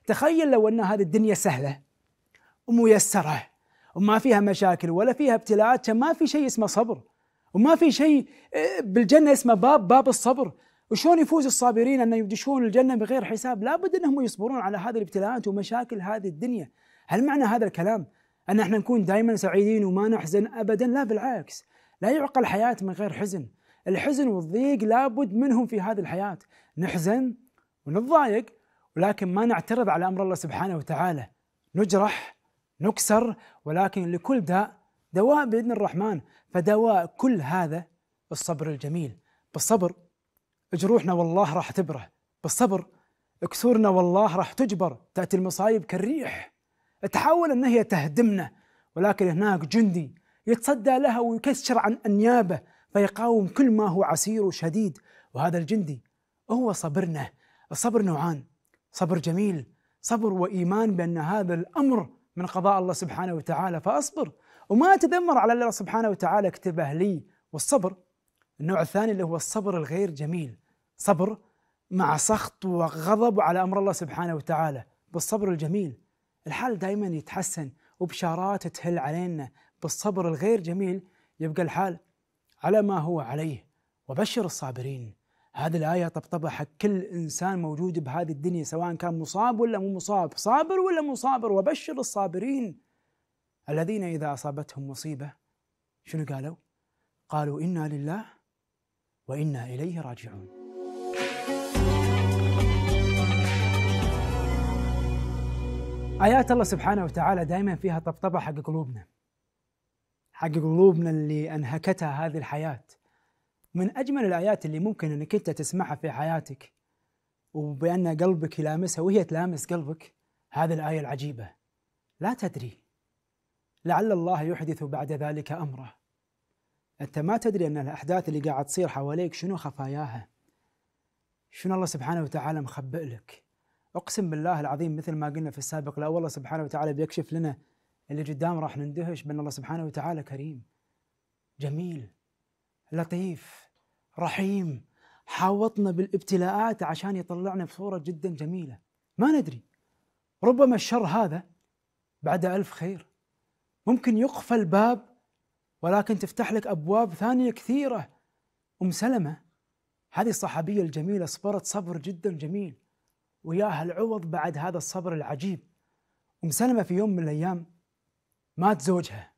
تخيل لو أن هذه الدنيا سهلة وميسرة وما فيها مشاكل ولا فيها ابتلاءات، ما في شيء اسمه صبر، وما في شيء بالجنة اسمه باب الصبر. وشون يفوز الصابرين أن يدشون الجنة بغير حساب؟ لابد أنهم يصبرون على هذه الابتلاءات ومشاكل هذه الدنيا. هل معنى هذا الكلام أن احنا نكون دائما سعيدين وما نحزن؟ أبدا، لا بالعكس. لا يعقل الحياة من غير حزن. الحزن والضيق لابد منهم في هذه الحياة. نحزن ونتضايق ولكن ما نعترض على أمر الله سبحانه وتعالى، نجرح نكسر، ولكن لكل داء دواء بإذن الرحمن. فدواء كل هذا الصبر الجميل. بالصبر جروحنا والله راح تبره، بالصبر كسورنا والله راح تجبر. تأتي المصايب كالريح تحاول أن هي تهدمنا، ولكن هناك جندي يتصدى لها ويكسر عن أنيابه فيقاوم كل ما هو عسير وشديد، وهذا الجندي هو صبرنا. الصبر نوعان: صبر جميل، صبر وإيمان بأن هذا الأمر من قضاء الله سبحانه وتعالى، فأصبر وما أتذمر على الله سبحانه وتعالى كتبه لي. والصبر النوع الثاني اللي هو الصبر الغير جميل، صبر مع سخط وغضب على أمر الله سبحانه وتعالى. بالصبر الجميل الحال دائما يتحسن وبشارات تهل علينا، بالصبر الغير جميل يبقى الحال على ما هو عليه. وبشر الصابرين، هذه الآية طبطبة حق كل إنسان موجود بهذه الدنيا، سواء كان مصاب ولا مو مصاب، صابر ولا مو صابر. وبشر الصابرين الذين إذا أصابتهم مصيبة شنو قالوا؟ قالوا إنا لله وإنا إليه راجعون. آيات الله سبحانه وتعالى دائما فيها طبطبة حق قلوبنا، حق قلوبنا اللي أنهكتها هذه الحياة. من أجمل الآيات اللي ممكن أنك أنت تسمعها في حياتك وبأن قلبك يلامسها وهي تلامس قلبك، هذه الآية العجيبة: لا تدري لعل الله يحدث بعد ذلك أمره. أنت ما تدري أن الأحداث اللي قاعد تصير حواليك شنو خفاياها، شنو الله سبحانه وتعالى مخبئ لك. أقسم بالله العظيم مثل ما قلنا في السابق، لو الله سبحانه وتعالى بيكشف لنا اللي قدام راح نندهش بأن الله سبحانه وتعالى كريم جميل لطيف رحيم، حاوطنا بالابتلاءات عشان يطلعنا بصورة جدا جميلة. ما ندري، ربما الشر هذا بعد ألف خير، ممكن يقفل باب ولكن تفتح لك أبواب ثانية كثيرة. أم سلمة هذه الصحابية الجميلة صبرت صبر جدا جميل، وياها العوض بعد هذا الصبر العجيب. أم سلمة في يوم من الأيام مات زوجها،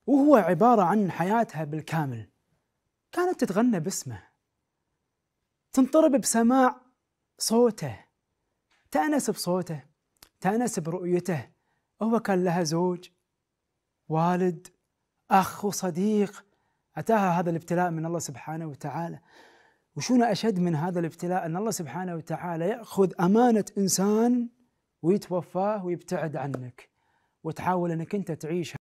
وهو عبارة عن حياتها بالكامل كانت تتغنى باسمه، تنطرب بسماع صوته، تأنس بصوته، تأنس برؤيته. هو كان لها زوج، والد، أخ وصديق. أتاها هذا الابتلاء من الله سبحانه وتعالى. وشون أشد من هذا الابتلاء أن الله سبحانه وتعالى يأخذ أمانة إنسان ويتوفاه ويبتعد عنك، وتحاول أنك أنت تعيش